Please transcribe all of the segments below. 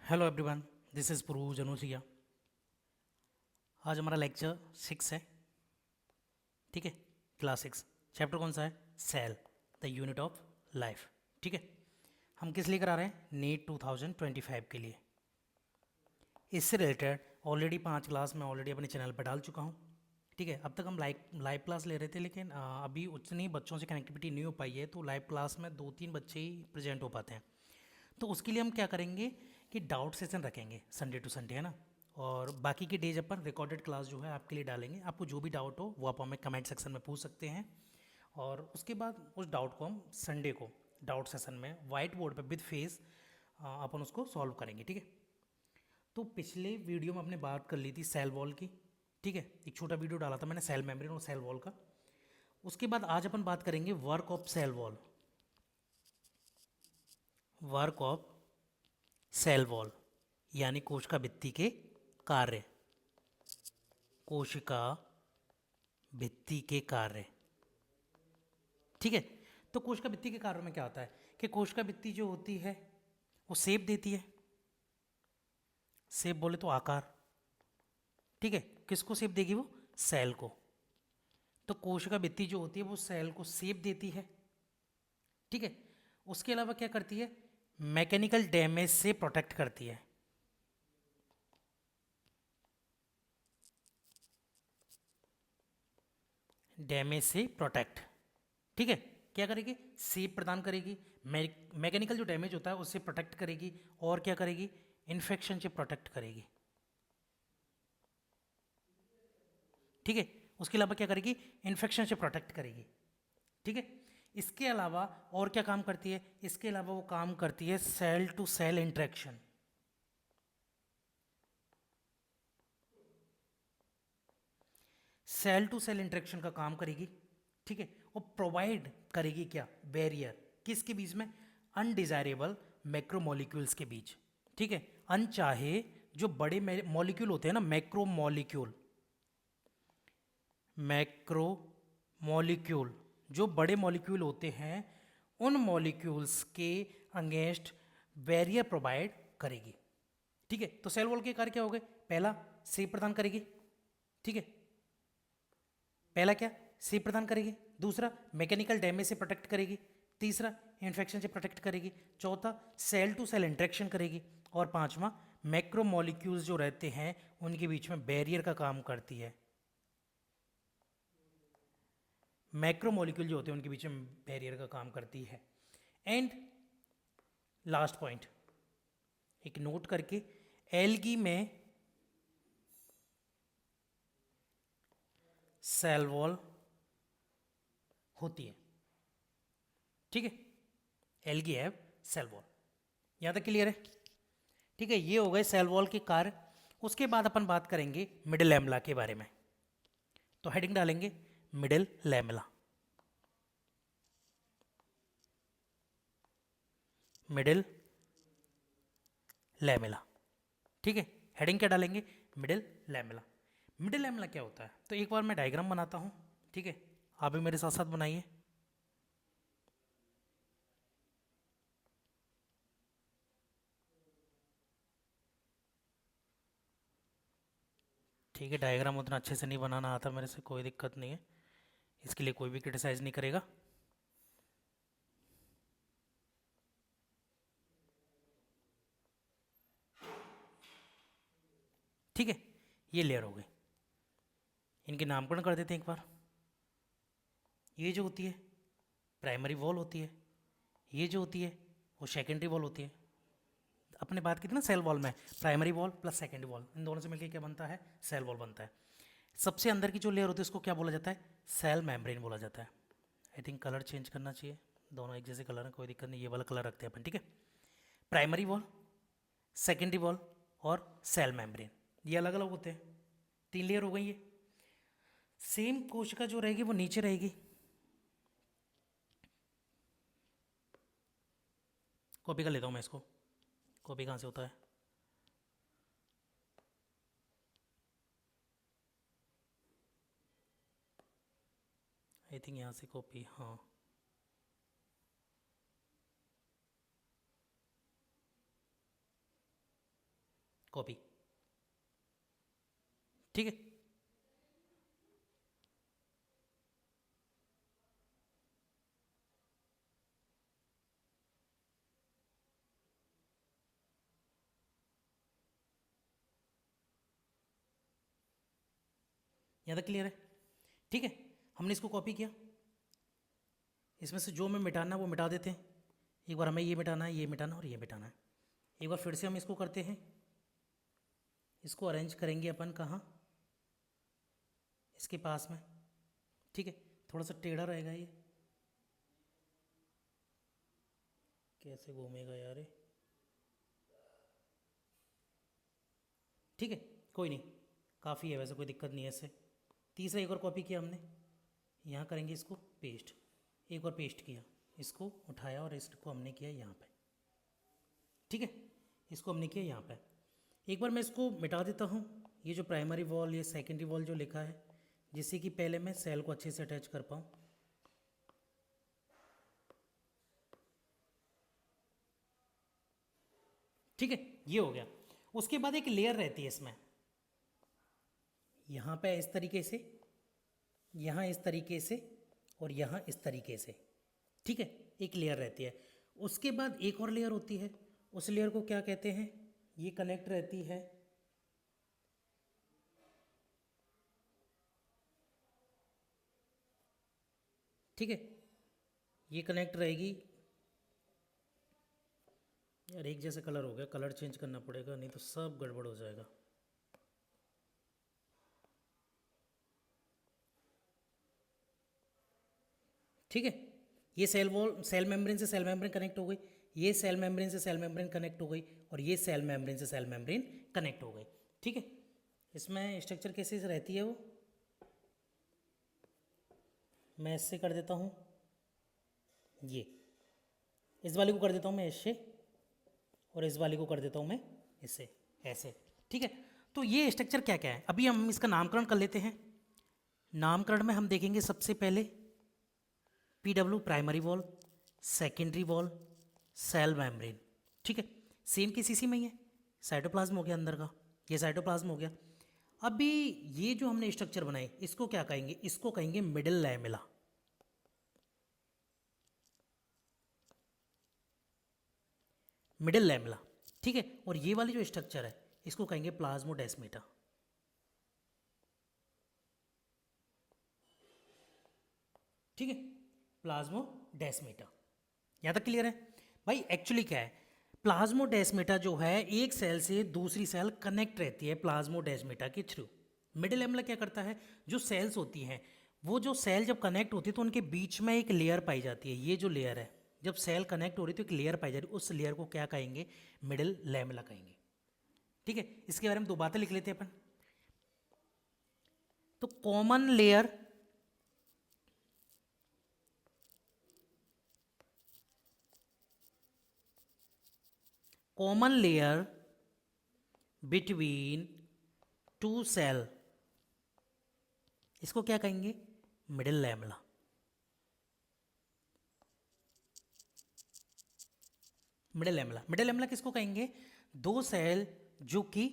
Hello everyone, this is पुरू जनूसिया। आज हमारा लेक्चर 6 है। ठीक है, क्लास 6। चैप्टर कौन सा है? Cell, the unit of life. ठीक है, हम किस लिए करा रहे हैं? नीट 2025 के लिए। इससे रिलेटेड ऑलरेडी 5 क्लास मैं ऑलरेडी अपने चैनल पर डाल चुका हूँ। ठीक है, अब तक हम लाइव क्लास ले रहे थे, लेकिन अभी उतनी बच्चों से कनेक्टिविटी नहीं हो पाई है, तो लाइव क्लास में 2-3 बच्चे ही प्रेजेंट हो पाते हैं। तो उसके लिए हम क्या करेंगे कि डाउट सेशन रखेंगे संडे टू संडे, है ना। और बाकी के डेज अपन रिकॉर्डेड क्लास जो है आपके लिए डालेंगे। आपको जो भी डाउट हो वो आप हमें कमेंट सेक्शन में पूछ सकते हैं, और उसके बाद उस डाउट को हम संडे को डाउट सेशन में वाइट बोर्ड पर विद फेस अपन उसको सॉल्व करेंगे। ठीक है, तो पिछले वीडियो में हमने बात कर ली थी सेल वॉल की। ठीक है, एक छोटा वीडियो डाला था मैंने सेल मेम्ब्रेन और सेल वॉल का। उसके बाद आज अपन बात करेंगे work of cell wall, work of cell wall यानी कोशिका भित्ति के कार्य, कोशिका भित्ति के कार्य। ठीक है, तो कोशिका भित्ति के कार्य में क्या होता है कि कोशिका भित्ति जो होती है वो शेप देती है। शेप बोले तो आकार। ठीक है, किसको शेप देगी? वो सेल को। तो कोशिका भित्ति जो होती है वो सेल को शेप देती है। ठीक है, उसके अलावा क्या करती है? मैकेनिकल डैमेज से प्रोटेक्ट करती है। डैमेज से प्रोटेक्ट। ठीक है, क्या करेगी? सेप प्रदान करेगी। मैकेनिकल जो डैमेज होता है उससे प्रोटेक्ट करेगी। और क्या करेगी? इन्फेक्शन से प्रोटेक्ट करेगी। ठीक है, उसके अलावा क्या करेगी? इन्फेक्शन से प्रोटेक्ट करेगी। ठीक है, इसके अलावा और क्या काम करती है? इसके अलावा वो काम करती है cell to cell interaction. Cell to cell interaction का काम करेगी। ठीक है, और प्रोवाइड करेगी क्या? बैरियर। किसके बीच में? अनडिजायरेबल मैक्रोमोलिक्यूल्स के बीच। ठीक है, अनचाहे जो बड़े मॉलिक्यूल होते हैं ना, मैक्रो मॉलिक्यूल, मैक्रो मॉलिक्यूल जो बड़े मॉलिक्यूल होते हैं उन मॉलिक्यूल्स के अगेंस्ट बैरियर प्रोवाइड करेगी। ठीक है, तो सेल वॉल के कार्य क्या हो गए? पहला, सेप प्रदान करेगी। ठीक है, पहला क्या? सेप प्रदान करेगी। दूसरा, मैकेनिकल डैमेज से प्रोटेक्ट करेगी। तीसरा, इन्फेक्शन से प्रोटेक्ट करेगी। चौथा, सेल टू सेल इंटरेक्शन करेगी। और पांचवा, मैक्रोमोलिक्यूल्स जो रहते हैं उनके बीच में बैरियर का काम करती है। मैक्रोमोलिक्यूल जो होते हैं उनके बीच में बैरियर का काम करती है। एंड लास्ट पॉइंट एक नोट करके, एल्गी में सेल वॉल होती है। ठीक है, एल्गी हैव सेल वॉल। यहां तक क्लियर है? ठीक है, ये हो गए सेल वॉल के कार्य। उसके बाद अपन बात करेंगे मिडिल लैमेला के बारे में। तो हेडिंग डालेंगे मिडिल लैमेला। Middle lamella. ठीक है, हेडिंग क्या डालेंगे? Middle lamella. मिडिल लैमेला क्या होता है? तो एक बार मैं डायग्राम बनाता हूँ। ठीक है, आप भी मेरे साथ साथ बनाइए। ठीक है, डायग्राम उतना अच्छे से नहीं बनाना आता मेरे से, कोई दिक्कत नहीं है, इसके लिए कोई भी क्रिटिसाइज नहीं करेगा। ठीक है, ये लेयर हो गई। इनके नामकरण कर देते हैं एक बार। ये जो होती है प्राइमरी वॉल होती है, ये जो होती है वो सेकेंडरी वॉल होती है। अपने बात की थी ना सेल वॉल में, primary wall plus secondary wall, इन दोनों से मिलकर क्या बनता है? सेल वॉल बनता है। सबसे अंदर की जो लेयर होती है उसको क्या बोला जाता है? सेल मेम्ब्रेन बोला जाता है। आई थिंक कलर चेंज करना चाहिए, दोनों एक जैसे कलर है, कोई दिक्कत नहीं, ये वाला कलर रखते हैं अपन। ठीक है, प्राइमरी वॉल, सेकेंडरी वॉल और सेल मेम्ब्रेन, ये अलग अलग होते हैं। 3 लेयर हो गई ये। सेम कोशिका जो रहेगी वो नीचे रहेगी। कॉपी कर लेता हूँ मैं इसको। कॉपी कहाँ से होता है? आई थिंक यहाँ से कॉपी, हाँ। कॉपी, ठीक है। यहाँ तक क्लियर है, ठीक है। हमने इसको कॉपी किया, इसमें से जो हमें मिटाना है वो मिटा देते हैं। एक बार हमें ये मिटाना है, ये मिटाना और ये मिटाना है। एक बार फिर से हम इसको करते हैं, इसको अरेंज करेंगे अपन कहाँ, इसके पास में, ठीक है। थोड़ा सा टेढ़ा रहेगा ये, कैसे घूमेगा यार ये, ठीक है, कोई नहीं, काफ़ी है वैसे, कोई दिक्कत नहीं है इससे। तीसरा एक और कॉपी किया हमने, यहाँ करेंगे इसको पेस्ट, एक और पेस्ट किया, इसको उठाया और इसको हमने किया यहाँ पे, ठीक है। इसको हमने किया यहाँ पे। एक बार मैं इसको मिटा देता हूँ, ये जो प्राइमरी वॉल, ये सेकेंडरी वॉल जो लिखा है, जिससे कि पहले मैं सेल को अच्छे से अटैच कर पाऊँ, ठीक है, ये हो गया। उसके बाद एक लेयर रहती है इसमें, यहाँ पे इस तरीके से, यहाँ इस तरीके से और यहाँ इस तरीके से, ठीक है, एक लेयर रहती है। उसके बाद एक और लेयर होती है, उस लेयर को क्या कहते हैं, ये कनेक्ट रहती है, ठीक है, ये कनेक्ट रहेगी। यार एक जैसे कलर हो गया, कलर चेंज करना पड़ेगा, नहीं तो सब गड़बड़ हो जाएगा। ठीक है, ये सेल वॉल, सेल मेम्ब्रेन से सेल मेम्ब्रेन कनेक्ट हो गई, ये सेल मेम्ब्रेन से सेल मेम्ब्रेन कनेक्ट हो गई, और ये सेल मेम्ब्रेन से सेल मेम्ब्रेन कनेक्ट हो गई, ठीक है। इसमें स्ट्रक्चर कैसे रहती है वो, मैं इससे कर देता हूँ, ये इस वाले को कर देता हूँ मैं इससे, और इस वाले को कर देता हूँ मैं इससे, ऐसे, ठीक है। तो ये स्ट्रक्चर क्या क्या है, अभी हम इसका नामकरण कर लेते हैं। नामकरण में हम देखेंगे सबसे पहले PW primary wall, secondary wall, cell membrane, ठीक है। सेम केस इसी में ही है, साइटोप्लाज्म हो गया अंदर का, ये साइटोप्लाज्म हो गया। अभी ये जो हमने स्ट्रक्चर बनाए, इसको क्या कहेंगे, इसको कहेंगे मिडिल लैमेला, मिडिल लैमेला, ठीक है। और ये वाली जो स्ट्रक्चर है, इसको कहेंगे प्लाज्मोडेस्मेटा, ठीक है, प्लाज्मोडेस्मेटा। यहाँ तक क्लियर है भाई। एक्चुअली क्या है, प्लाज्मोडेस्मेटा जो है, एक सेल से दूसरी सेल कनेक्ट रहती है प्लाज्मोडेस्मेटा के थ्रू। मिडिल लैमेला क्या करता है, जो सेल्स होती हैं, वो जो सेल जब कनेक्ट होती है तो उनके बीच में एक लेयर पाई जाती है, ये जो लेयर है, जब सेल कनेक्ट हो रही तो एक लेयर पाई जा रही है, उस लेयर को क्या कहेंगे, मिडिल लैमेला कहेंगे, ठीक है। इसके बारे में दो बातें लिख लेते हैं अपन। तो common layer, common layer between two cell, इसको क्या कहेंगे, middle lamella, middle lamella. Middle lamella किसको कहेंगे, दो सेल जो कि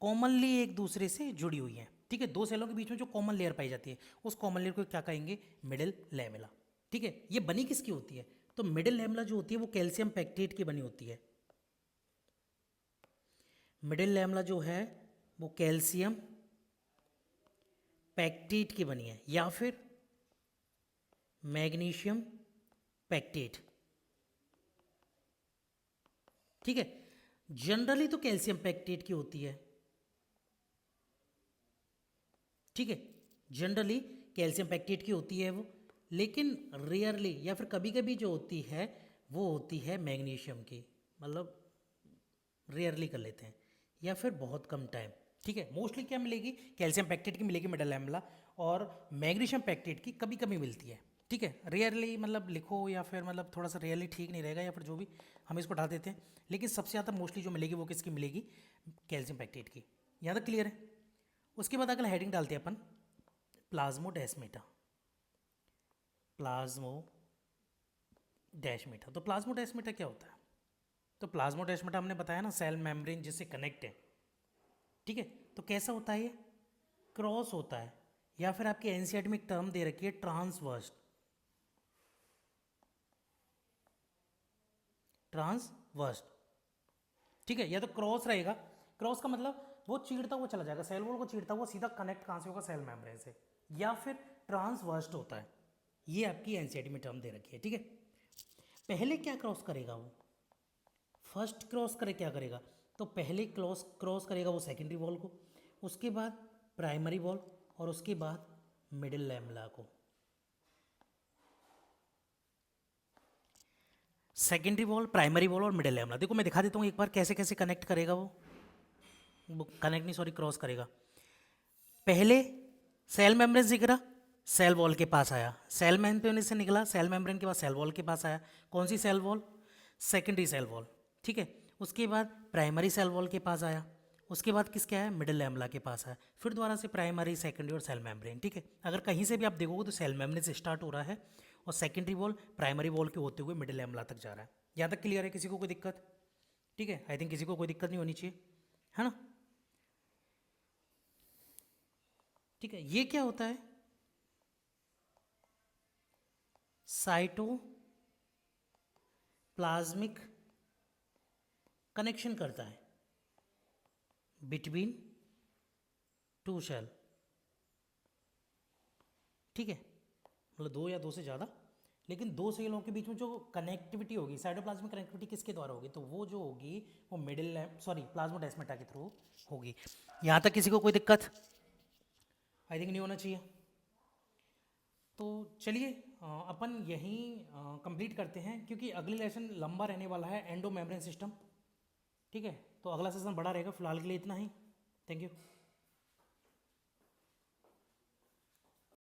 कॉमनली एक दूसरे से जुड़ी हुई हैं, ठीक है। दो सेलों के बीच में जो कॉमन लेयर पाई जाती है, उस कॉमन लेयर को क्या कहेंगे, मिडिल लैमेला, ठीक है। ये बनी किसकी होती है, तो मिडिल लैमेला जो होती है वो कैल्शियम पैक्टेट की बनी होती है। मिडिल लैमेला जो है वो कैल्शियम पैक्टेट की बनी है, या फिर मैग्नीशियम पैक्टेट, ठीक है। जनरली तो कैल्शियम पैक्टेट की होती है, ठीक है, जनरली कैल्शियम पैक्टेट की होती है वो, लेकिन रेयरली या फिर कभी कभी जो होती है वो होती है मैग्नीशियम की, मतलब रेयरली कर लेते हैं, या फिर बहुत कम टाइम, ठीक है। मोस्टली क्या मिलेगी, कैल्शियम पैक्टेट की मिलेगी मिडिल लैमेला, और मैग्नीशियम पैक्टेट की कभी कभी मिलती है, ठीक है। रेयरली मतलब लिखो, या फिर मतलब थोड़ा सा रेयरली ठीक नहीं रहेगा, या फिर जो भी हम इसको डाल देते हैं, लेकिन सबसे ज़्यादा मोस्टली जो मिलेगी वो किसकी मिलेगी, कैल्शियम पैक्टेट की। यहाँ तक क्लियर है। उसके बाद अगला हेडिंग डालते हैं अपन, प्लाज्मोडेस्मेटा, प्लाज्मोडेस्मेटा। तो प्लाज्मोडेस्मेटा क्या होता है, तो प्लाज्मोडेस्मेटा हमने बताया ना, सेल मेम्ब्रेन जिससे कनेक्ट है, ठीक है, तो कैसा होता है ये? क्रॉस होता है, या फिर आपकी एनसीईआरटी में एक टर्म दे रखी है ट्रांसवर्स। ट्रांसवर्स, ठीक है, या तो क्रॉस रहेगा। क्रॉस का मतलब वो चीरता हुआ चला जाएगा, सेल वॉल को चीरता हुआ सीधा कनेक्ट कहाँ से होगा? सेल मेम्ब्रेन से। या फिर ट्रांसवर्स्ट होता है, ये आपकी एनसीईआरटी में टर्म दे रखी है, ठीक है। पहले क्या क्रॉस करेगा वो? फर्स्ट क्रॉस करे क्या करेगा? तो पहले क्रॉस करेगा वो सेकेंडरी वॉल को, उसके बाद प्राइमरी वॉल, और उसके बाद मिडिल लैमेला को। सेकेंडरी वॉल, प्राइमरी वॉल और मिडिल लैमेला। देखो मैं दिखा देता हूँ एक बार कैसे कैसे कनेक्ट करेगा वो कनेक्ट नहीं, सॉरी, क्रॉस करेगा। पहले सेल मेम्ब्रेन से गिरा, सेल वॉल के पास आया, सेल मेम्ब्रेन से निकला, सेल मेम्ब्रेन के बाद सेल वॉल के पास आया। कौन सी cell wall? Secondary cell wall, ठीक है। उसके बाद प्राइमरी सेल वॉल के पास आया, उसके बाद किसके आया? मिडिल लैमेला के पास आया, फिर दोबारा से प्राइमरी, सेकेंडरी और सेल मेम्ब्रेन, ठीक है। अगर कहीं से भी आप देखोगे तो सेल मेम्ब्रेन से स्टार्ट हो रहा है और सेकेंडरी वॉल प्राइमरी वॉल के होते हुए मिडिल लैमेला तक जा रहा है। यहाँ तक क्लियर है? किसी को कोई दिक्कत? ठीक है, आई थिंक किसी को कोई दिक्कत नहीं होनी चाहिए, है ना। ठीक है, ये क्या होता है? साइटोप्लाज्मिक कनेक्शन करता है बिटवीन टू सेल, ठीक है, मतलब दो या दो से ज़्यादा, लेकिन दो सेलों के बीच में जो कनेक्टिविटी होगी, साइटोप्लाज्मिक कनेक्टिविटी किसके द्वारा होगी? तो वो जो होगी वो प्लाज्मोडेस्माटा के थ्रू होगी। यहाँ तक किसी को कोई दिक्कत? आई थिंक नहीं होना चाहिए। तो चलिए अपन यहीं कंप्लीट करते हैं, क्योंकि अगली लेसन लंबा रहने वाला है, एंडो मेम्ब्रेन सिस्टम, ठीक है। तो अगला सेशन बड़ा रहेगा, फिलहाल के लिए इतना ही। Thank you.